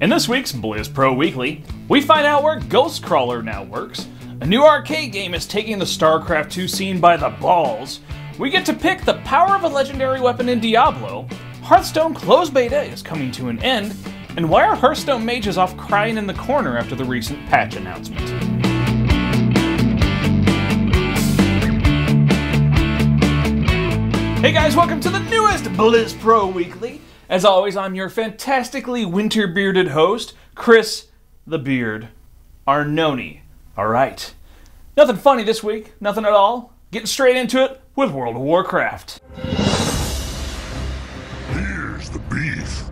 In this week's Blizz Pro Weekly, we find out where Ghostcrawler now works, a new arcade game is taking the Starcraft 2 scene by the balls, we get to pick the power of a legendary weapon in Diablo, Hearthstone closed beta is coming to an end, and why are Hearthstone mages off crying in the corner after the recent patch announcement? Hey guys, welcome to the newest Blizz Pro Weekly. As always, I'm your fantastically winter-bearded host, Chris the Beard Arnone. Alright, nothing funny this week, nothing at all. Getting straight into it with World of Warcraft. Here's the beef.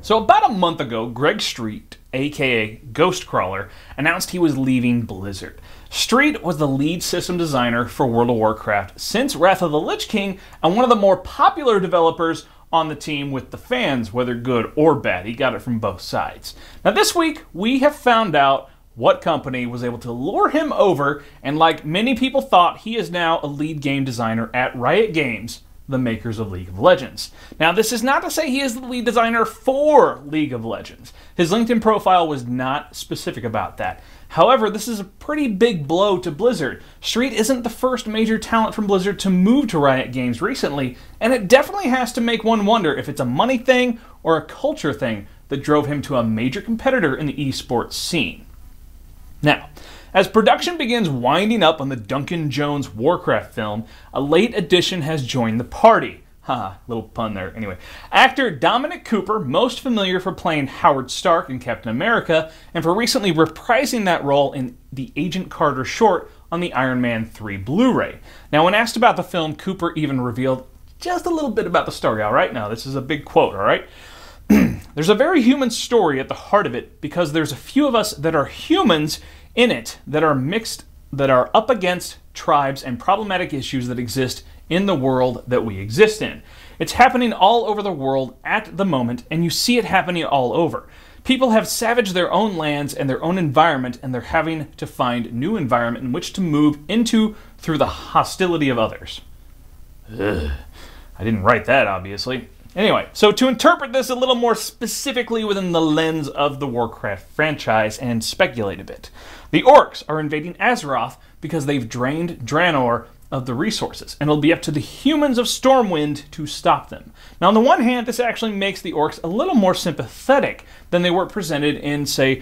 So about a month ago, Greg Street, aka Ghostcrawler, announced he was leaving Blizzard. Street was the lead system designer for World of Warcraft since Wrath of the Lich King and one of the more popular developers on the team with the fans, whether good or bad. He got it from both sides. Now this week, we have found out what company was able to lure him over, and like many people thought, he is now a lead game designer at Riot Games, the makers of League of Legends. Now this is not to say he is the lead designer for League of Legends. His LinkedIn profile was not specific about that. However, this is a pretty big blow to Blizzard. Street isn't the first major talent from Blizzard to move to Riot Games recently, and it definitely has to make one wonder if it's a money thing or a culture thing that drove him to a major competitor in the esports scene. Now, as production begins winding up on the Duncan Jones Warcraft film, a late addition has joined the party. Haha, little pun there. Anyway, actor Dominic Cooper, most familiar for playing Howard Stark in Captain America, and for recently reprising that role in the Agent Carter short on the Iron Man 3 Blu-ray. Now, when asked about the film, Cooper even revealed just a little bit about the story, alright? Now, this is a big quote, alright? There's a very human story at the heart of it, because there's a few of us that are humans in it that are mixed, that are up against tribes and problematic issues that exist in the world that we exist in. It's happening all over the world at the moment, and you see it happening all over. People have savaged their own lands and their own environment, and they're having to find new environment in which to move into through the hostility of others. Ugh. I didn't write that, obviously. Anyway, so to interpret this a little more specifically within the lens of the Warcraft franchise and speculate a bit. The orcs are invading Azeroth because they've drained Draenor of the resources, and it'll be up to the humans of Stormwind to stop them. Now, on the one hand, this actually makes the orcs a little more sympathetic than they were presented in, say,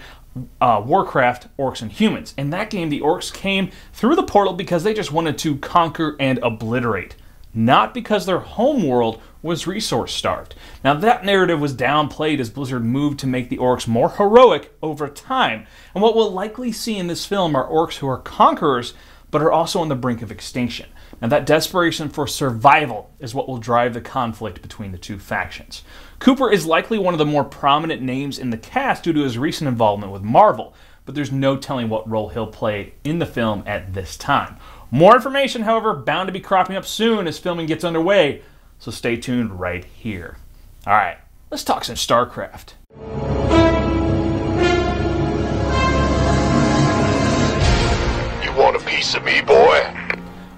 Warcraft, Orcs and Humans. In that game, the orcs came through the portal because they just wanted to conquer and obliterate, not because their home world was resource-starved. Now, that narrative was downplayed as Blizzard moved to make the orcs more heroic over time. And what we'll likely see in this film are orcs who are conquerors, but are also on the brink of extinction. Now, that desperation for survival is what will drive the conflict between the two factions. Cooper is likely one of the more prominent names in the cast due to his recent involvement with Marvel, but there's no telling what role he'll play in the film at this time. More information, however, bound to be cropping up soon as filming gets underway, so stay tuned right here. Alright, let's talk some StarCraft. You want a piece of me, boy?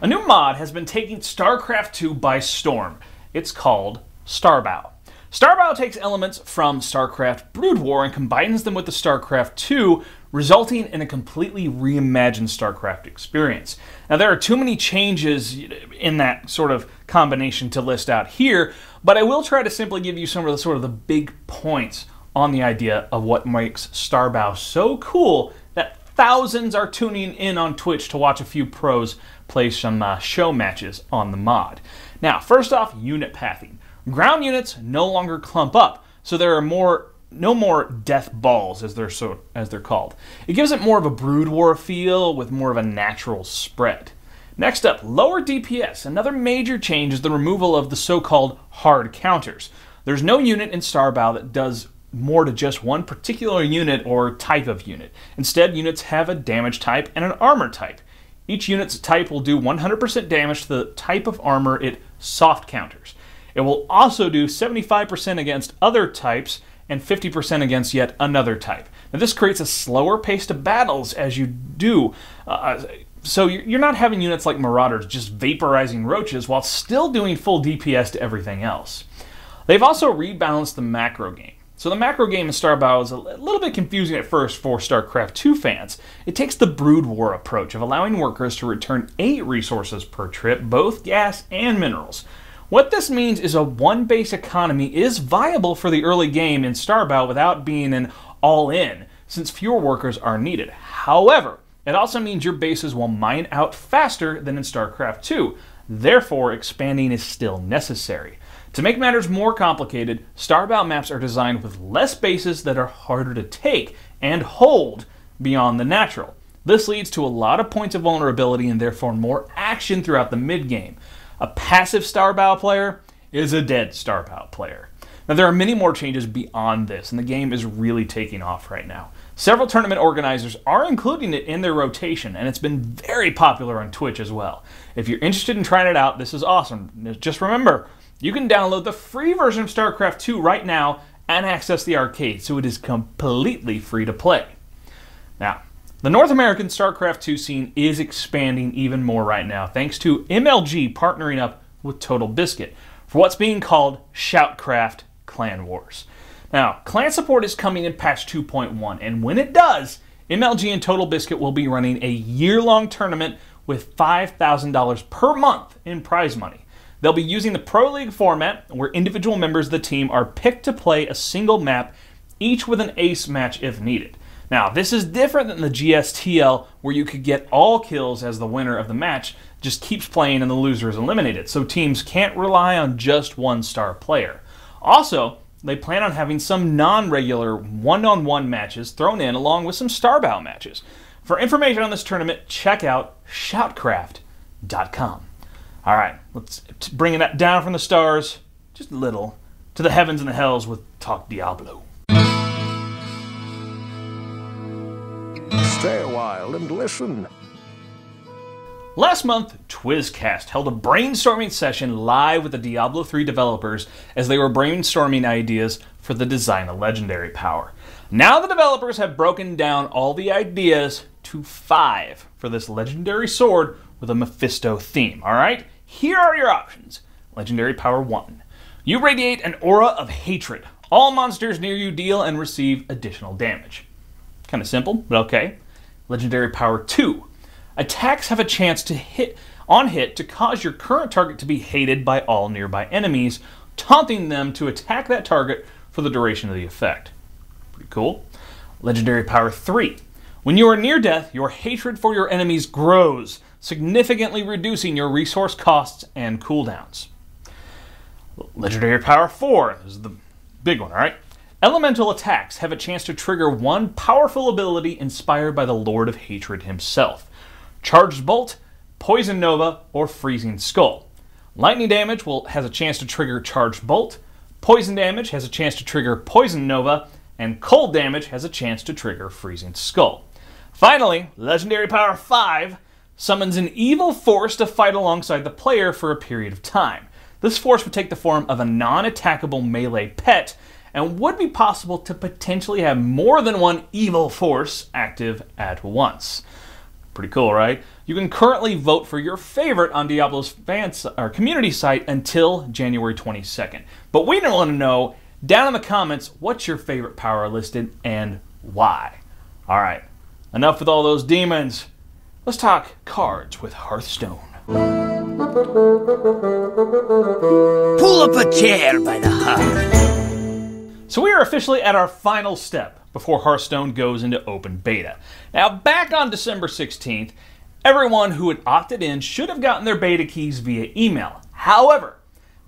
A new mod has been taking StarCraft 2 by storm. It's called Starbow. Starbow takes elements from StarCraft Brood War and combines them with the StarCraft 2, resulting in a completely reimagined StarCraft experience. Now, there are too many changes in that sort of combination to list out here, but I will try to simply give you some of the big points on the idea of what makes Starbow so cool that thousands are tuning in on Twitch to watch a few pros play some show matches on the mod. Now, first off, unit pathing. Ground units no longer clump up, so there are no more death balls, as they're called. It gives it more of a Brood War feel with more of a natural spread. Next up, lower DPS. Another major change is the removal of the so-called hard counters. There's no unit in Starbow that does more to just one particular unit or type of unit. Instead, units have a damage type and an armor type. Each unit's type will do 100% damage to the type of armor it soft counters. It will also do 75% against other types and 50% against yet another type. Now, this creates a slower pace to battles as you do. So you're not having units like Marauders just vaporizing roaches while still doing full DPS to everything else. They've also rebalanced the macro game. So the macro game in Starbow is a little bit confusing at first for StarCraft 2 fans. It takes the Brood War approach of allowing workers to return 8 resources per trip, both gas and minerals. What this means is a one-base economy is viable for the early game in Starbow without being an all-in, since fewer workers are needed. However, it also means your bases will mine out faster than in StarCraft 2. Therefore, expanding is still necessary. To make matters more complicated, Starbow maps are designed with less bases that are harder to take and hold beyond the natural. This leads to a lot of points of vulnerability and therefore more action throughout the mid-game. A passive Starbow player is a dead Starbow player. Now, there are many more changes beyond this, and the game is really taking off right now. Several tournament organizers are including it in their rotation, and it's been very popular on Twitch as well. If you're interested in trying it out, this is awesome. Just remember, you can download the free version of StarCraft 2 right now and access the arcade, so it is completely free to play. Now, the North American StarCraft 2 scene is expanding even more right now, thanks to MLG partnering up with Total Biscuit for what's being called Shoutcraft Clan Wars. Now, clan support is coming in patch 2.1, and when it does, MLG and Total Biscuit will be running a year-long tournament with $5,000 per month in prize money. They'll be using the Pro League format, where individual members of the team are picked to play a single map, each with an ace match if needed. Now, this is different than the GSTL, where you could get all kills as the winner of the match just keeps playing and the loser is eliminated, so teams can't rely on just one star player. Also, they plan on having some non-regular one-on-one matches thrown in along with some Starbow matches. For information on this tournament, check out Shoutcraft.com. All right, let's bring it down from the stars, just a little, to the heavens and the hells with Talk Diablo. Stay a while and listen. Last month, TwizCast held a brainstorming session live with the Diablo 3 developers as they were brainstorming ideas for the design of Legendary Power. Now the developers have broken down all the ideas to 5 for this legendary sword with a Mephisto theme, alright? Here are your options. Legendary Power 1. You radiate an aura of hatred. All monsters near you deal and receive additional damage. Kind of simple, but okay. Legendary Power 2. Attacks have a chance to hit to cause your current target to be hated by all nearby enemies, taunting them to attack that target for the duration of the effect. Pretty cool. Legendary Power 3. When you are near death, your hatred for your enemies grows, significantly reducing your resource costs and cooldowns. Legendary Power 4. This is the big one, alright? Elemental attacks have a chance to trigger one powerful ability inspired by the Lord of Hatred himself. Charged Bolt, Poison Nova, or Freezing Skull. Lightning damage has a chance to trigger Charged Bolt, Poison damage has a chance to trigger Poison Nova, and Cold damage has a chance to trigger Freezing Skull. Finally, Legendary Power 5 summons an evil force to fight alongside the player for a period of time. This force would take the form of a non-attackable melee pet, and would be possible to potentially have more than one evil force active at once. Pretty cool, right? You can currently vote for your favorite on Diablo's community site until January 22nd. But we want to know, down in the comments, what's your favorite power listed and why? All right, enough with all those demons. Let's talk cards with Hearthstone. Pull up a chair by the heart. So we are officially at our final step before Hearthstone goes into open beta. Now, back on December 16th, everyone who had opted in should have gotten their beta keys via email. However,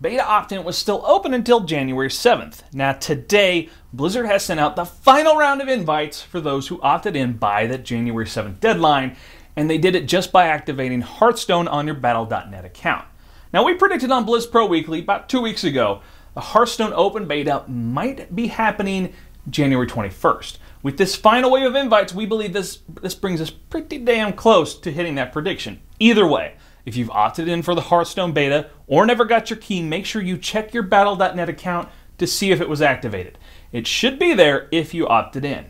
beta opt-in was still open until January 7th. Now, today, Blizzard has sent out the final round of invites for those who opted in by that January 7th deadline, and they did it just by activating Hearthstone on your Battle.net account. Now, we predicted on Blizz Pro Weekly about 2 weeks ago the Hearthstone open beta might be happening January 21st. With this final wave of invites, we believe this brings us pretty damn close to hitting that prediction. Either way, if you've opted in for the Hearthstone beta or never got your key, make sure you check your Battle.net account to see if it was activated. It should be there if you opted in.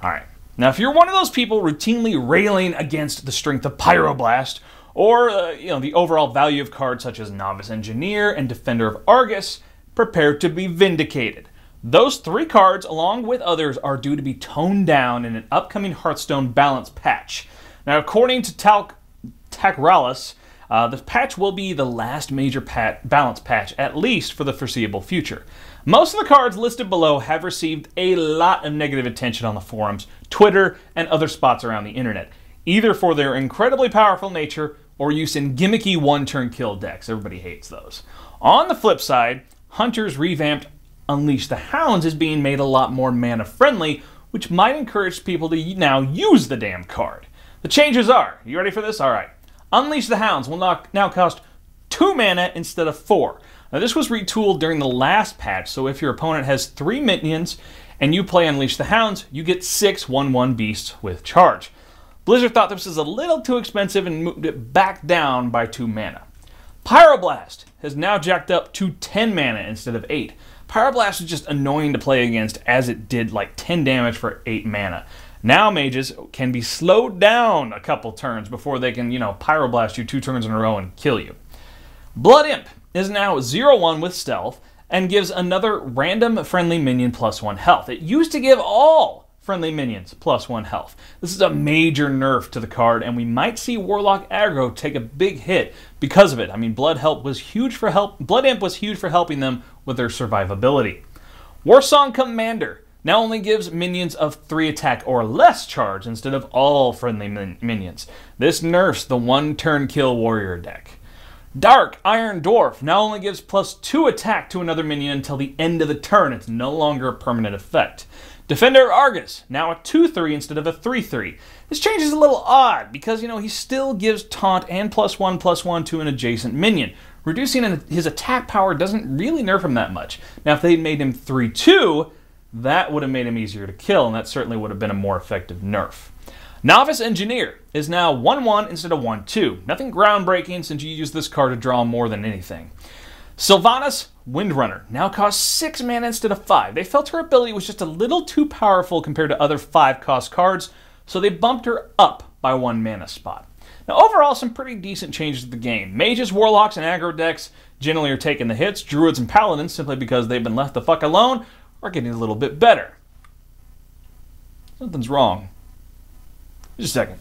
Alright, now if you're one of those people routinely railing against the strength of Pyroblast, or the overall value of cards such as Novice Engineer and Defender of Argus, prepare to be vindicated. Those 3 cards, along with others, are due to be toned down in an upcoming Hearthstone balance patch. Now, according to Takralis, the patch will be the last major balance patch, at least for the foreseeable future. Most of the cards listed below have received a lot of negative attention on the forums, Twitter, and other spots around the internet, either for their incredibly powerful nature or use in gimmicky one-turn kill decks. Everybody hates those. On the flip side, Hunter's revamped Unleash the Hounds is being made a lot more mana-friendly, which might encourage people to now use the damn card. The changes are, you ready for this? Alright. Unleash the Hounds will now cost 2 mana instead of 4. Now this was retooled during the last patch, so if your opponent has 3 minions and you play Unleash the Hounds, you get 6 1/1 beasts with charge. Blizzard thought this was a little too expensive and moved it back down by 2 mana. Pyroblast has now jacked up to 10 mana instead of 8. Pyroblast is just annoying to play against as it did like 10 damage for 8 mana. Now mages can be slowed down a couple turns before they can, Pyroblast you 2 turns in a row and kill you. Blood Imp is now 0/1 with stealth and gives another random friendly minion +1 health. It used to give all friendly minions +1 health. This is a major nerf to the card, and we might see Warlock aggro take a big hit because of it. I mean, Blood Imp was huge for helping them with their survivability. Warsong Commander now only gives minions of 3 attack or less charge instead of all friendly minions. This nerfs the one-turn kill warrior deck. Dark Iron Dwarf now only gives +2 attack to another minion until the end of the turn. It's no longer a permanent effect. Defender Argus, now a 2/3 instead of a 3/3. This change is a little odd because, he still gives taunt and +1/+1 to an adjacent minion. Reducing his attack power doesn't really nerf him that much. Now, if they'd made him 3/2, that would have made him easier to kill, and that certainly would have been a more effective nerf. Novice Engineer is now 1/1 instead of 1/2. Nothing groundbreaking since you use this card to draw more than anything. Sylvanas Windrunner now costs 6 mana instead of 5. They felt her ability was just a little too powerful compared to other 5-cost cards, so they bumped her up by 1 mana spot. Now overall, some pretty decent changes to the game. Mages, Warlocks, and aggro decks generally are taking the hits. Druids and Paladins, simply because they've been left the fuck alone, are getting a little bit better. Something's wrong. Just a second.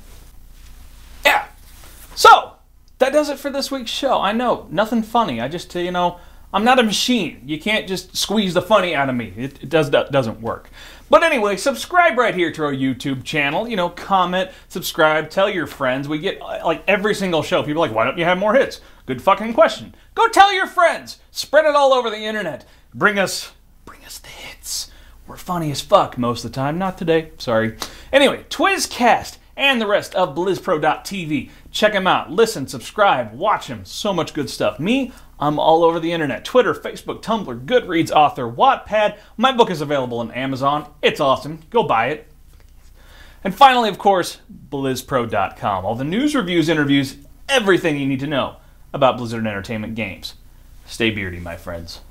Yeah. So, that does it for this week's show. I know, nothing funny. I just, I'm not a machine. You can't just squeeze the funny out of me. It doesn't work. But anyway, subscribe right here to our YouTube channel. Comment, subscribe, tell your friends. We get, every single show, people are like, why don't you have more hits? Good fucking question. Go tell your friends. Spread it all over the internet. Bring us the hits. We're funny as fuck most of the time. Not today. Sorry. Anyway, Twizcast and the rest of BlizzPro.tv. Check them out. Listen, subscribe, watch them. So much good stuff. Me, I'm all over the internet. Twitter, Facebook, Tumblr, Goodreads, Author, Wattpad. My book is available on Amazon. It's awesome. Go buy it. And finally, of course, BlizzPro.com. All the news, reviews, interviews, everything you need to know about Blizzard Entertainment games. Stay beardy, my friends.